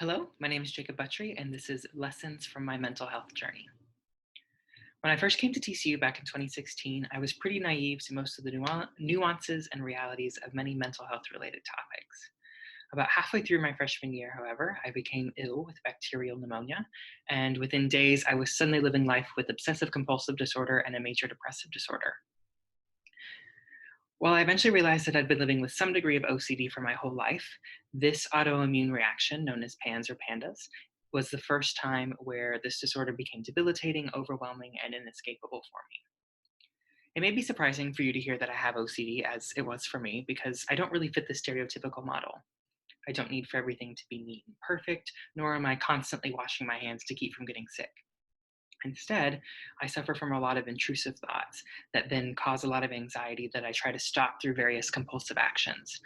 Hello, my name is Jacob Buttry, and this is Lessons from My Mental Health Journey. When I first came to TCU back in 2016, I was pretty naive to most of the nuances and realities of many mental health related topics. About halfway through my freshman year, however, I became ill with bacterial pneumonia, and within days, I was suddenly living life with obsessive compulsive disorder and a major depressive disorder. While I eventually realized that I'd been living with some degree of OCD for my whole life, this autoimmune reaction, known as PANS or PANDAS, was the first time where this disorder became debilitating, overwhelming, and inescapable for me. It may be surprising for you to hear that I have OCD, as it was for me, because I don't really fit the stereotypical model. I don't need for everything to be neat and perfect, nor am I constantly washing my hands to keep from getting sick. Instead, I suffer from a lot of intrusive thoughts that then cause a lot of anxiety that I try to stop through various compulsive actions.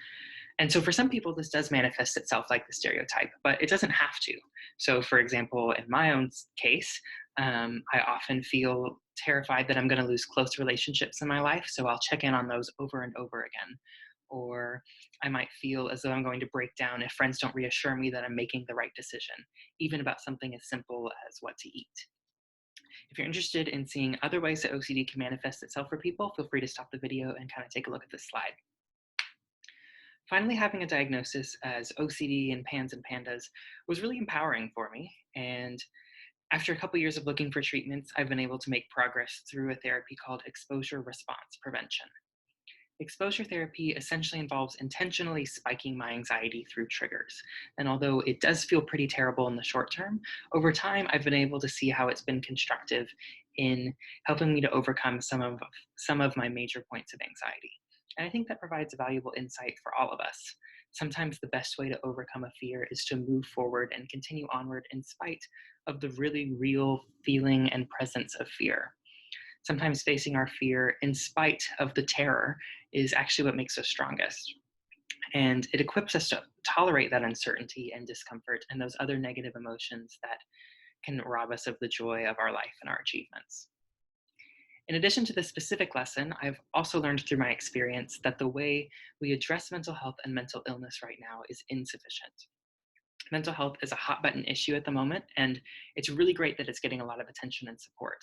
And so for some people, this does manifest itself like the stereotype, but it doesn't have to. So, for example, in my own case, I often feel terrified that I'm going to lose close relationships in my life. So I'll check in on those over and over again. Or I might feel as though I'm going to break down if friends don't reassure me that I'm making the right decision, even about something as simple as what to eat. If you're interested in seeing other ways that OCD can manifest itself for people, feel free to stop the video and kind of take a look at this slide. Finally, having a diagnosis as OCD and PANS and PANDAS was really empowering for me. And after a couple years of looking for treatments, I've been able to make progress through a therapy called exposure response prevention. Exposure therapy essentially involves intentionally spiking my anxiety through triggers. And although it does feel pretty terrible in the short term, over time I've been able to see how it's been constructive in helping me to overcome some of my major points of anxiety. And I think that provides a valuable insight for all of us. Sometimes the best way to overcome a fear is to move forward and continue onward in spite of the really real feeling and presence of fear. Sometimes facing our fear in spite of the terror is actually what makes us strongest. And it equips us to tolerate that uncertainty and discomfort and those other negative emotions that can rob us of the joy of our life and our achievements. In addition to this specific lesson, I've also learned through my experience that the way we address mental health and mental illness right now is insufficient. Mental health is a hot button issue at the moment, and it's really great that it's getting a lot of attention and support.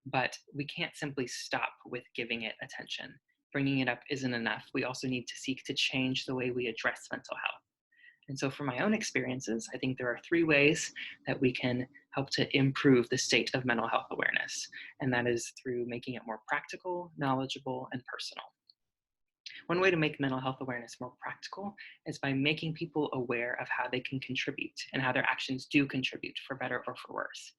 But we can't simply stop with giving it attention. Bringing it up isn't enough. We also need to seek to change the way we address mental health. And so, from my own experiences, I think there are three ways that we can help to improve the state of mental health awareness. And that is through making it more practical, knowledgeable, and personal. One way to make mental health awareness more practical is by making people aware of how they can contribute and how their actions do contribute for better or for worse.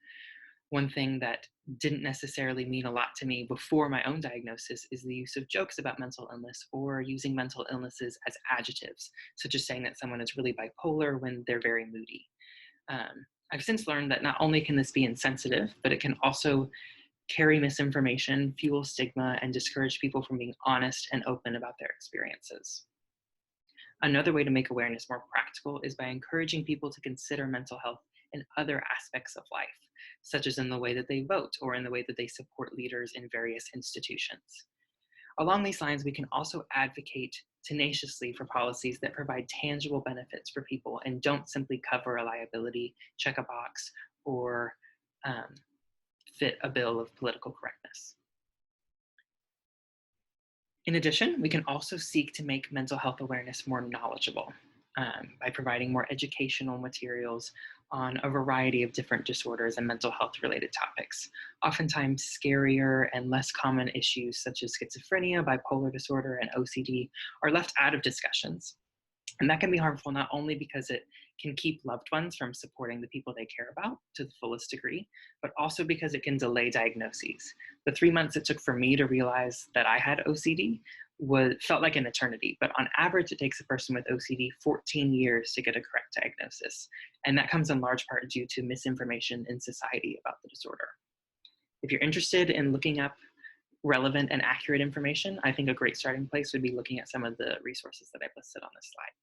One thing that didn't necessarily mean a lot to me before my own diagnosis is the use of jokes about mental illness or using mental illnesses as adjectives, such as saying that someone is really bipolar when they're very moody. I've since learned that not only can this be insensitive, but it can also carry misinformation, fuel stigma, and discourage people from being honest and open about their experiences. Another way to make awareness more practical is by encouraging people to consider mental health in other aspects of life, such as in the way that they vote or in the way that they support leaders in various institutions. Along these lines, we can also advocate tenaciously for policies that provide tangible benefits for people and don't simply cover a liability, check a box, or um, fit a bill of political correctness. In addition, we can also seek to make mental health awareness more knowledgeable by providing more educational materials on a variety of different disorders and mental health related topics. Oftentimes, scarier and less common issues such as schizophrenia, bipolar disorder, and OCD are left out of discussions. And that can be harmful not only because it can keep loved ones from supporting the people they care about to the fullest degree, but also because it can delay diagnoses. The 3 months it took for me to realize that I had OCD felt like an eternity, but on average, it takes a person with OCD 14 years to get a correct diagnosis. And that comes in large part due to misinformation in society about the disorder. If you're interested in looking up relevant and accurate information, I think a great starting place would be looking at some of the resources that I've listed on this slide.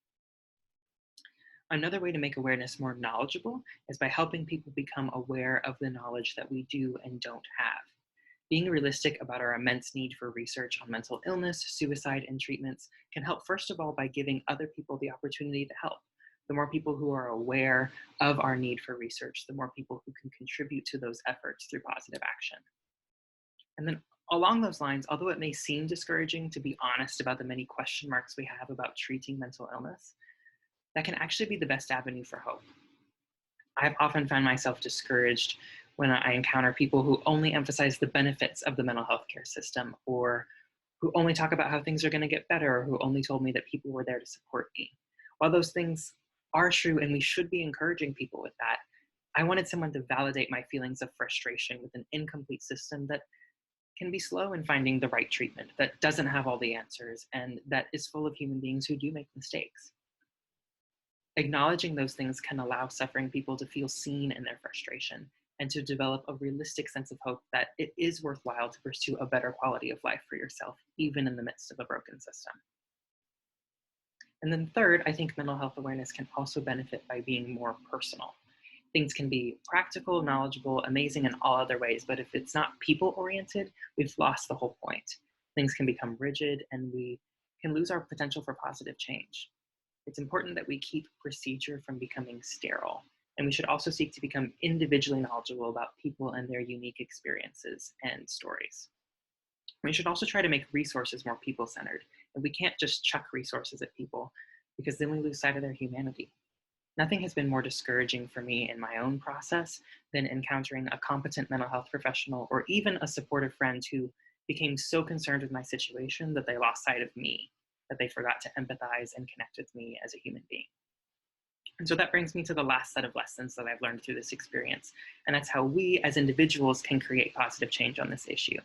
Another way to make awareness more knowledgeable is by helping people become aware of the knowledge that we do and don't have. Being realistic about our immense need for research on mental illness, suicide, and treatments can help, first of all, by giving other people the opportunity to help. The more people who are aware of our need for research, the more people who can contribute to those efforts through positive action. And then along those lines, although it may seem discouraging to be honest about the many question marks we have about treating mental illness, that can actually be the best avenue for hope. I've often found myself discouraged when I encounter people who only emphasize the benefits of the mental health care system, or who only talk about how things are going to get better, or who only told me that people were there to support me. While those things are true and we should be encouraging people with that, I wanted someone to validate my feelings of frustration with an incomplete system that can be slow in finding the right treatment, that doesn't have all the answers, and that is full of human beings who do make mistakes. Acknowledging those things can allow suffering people to feel seen in their frustration and to develop a realistic sense of hope that it is worthwhile to pursue a better quality of life for yourself, even in the midst of a broken system. And then third, I think mental health awareness can also benefit by being more personal. Things can be practical, knowledgeable, amazing in all other ways, but if it's not people-oriented, we've lost the whole point. Things can become rigid and we can lose our potential for positive change. It's important that we keep procedure from becoming sterile, and we should also seek to become individually knowledgeable about people and their unique experiences and stories. We should also try to make resources more people-centered, and we can't just chuck resources at people because then we lose sight of their humanity. Nothing has been more discouraging for me in my own process than encountering a competent mental health professional or even a supportive friend who became so concerned with my situation that they lost sight of me, that they forgot to empathize and connect with me as a human being. And so that brings me to the last set of lessons that I've learned through this experience, and that's how we as individuals can create positive change on this issue.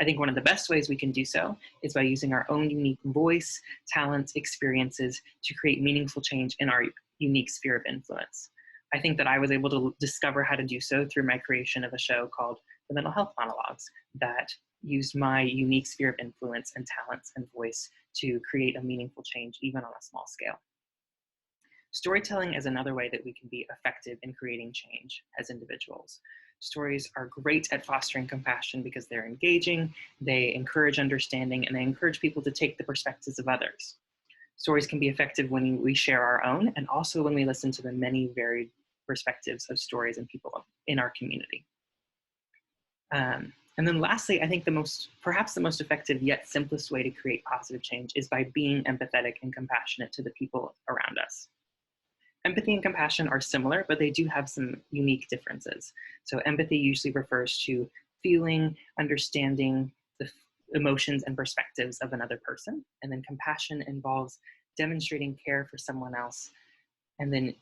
I think one of the best ways we can do so is by using our own unique voice, talents, experiences to create meaningful change in our unique sphere of influence. I think that I was able to discover how to do so through my creation of a show called The Mental Health Monologues that used my unique sphere of influence and talents and voice to create a meaningful change, even on a small scale. Storytelling is another way that we can be effective in creating change as individuals. Stories are great at fostering compassion because they're engaging, they encourage understanding, and they encourage people to take the perspectives of others. Stories can be effective when we share our own, and also when we listen to the many varied perspectives of stories and people in our community. And then lastly, I think perhaps the most effective yet simplest way to create positive change is by being empathetic and compassionate to the people around us. Empathy and compassion are similar, but they do have some unique differences. So empathy usually refers to feeling, understanding the emotions and perspectives of another person. And then compassion involves demonstrating care for someone else and then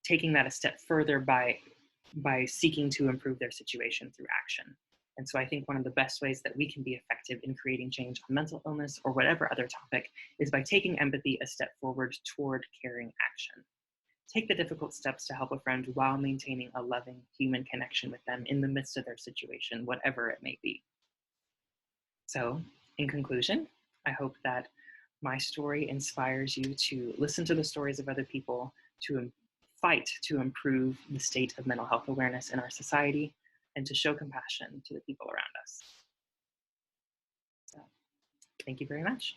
taking that a step further by seeking to improve their situation through action. And so I think one of the best ways that we can be effective in creating change on mental illness or whatever other topic is by taking empathy a step forward toward caring action. Take the difficult steps to help a friend while maintaining a loving human connection with them in the midst of their situation, whatever it may be. So, in conclusion, I hope that my story inspires you to listen to the stories of other people, to fight to improve the state of mental health awareness in our society, and to show compassion to the people around us. So, thank you very much.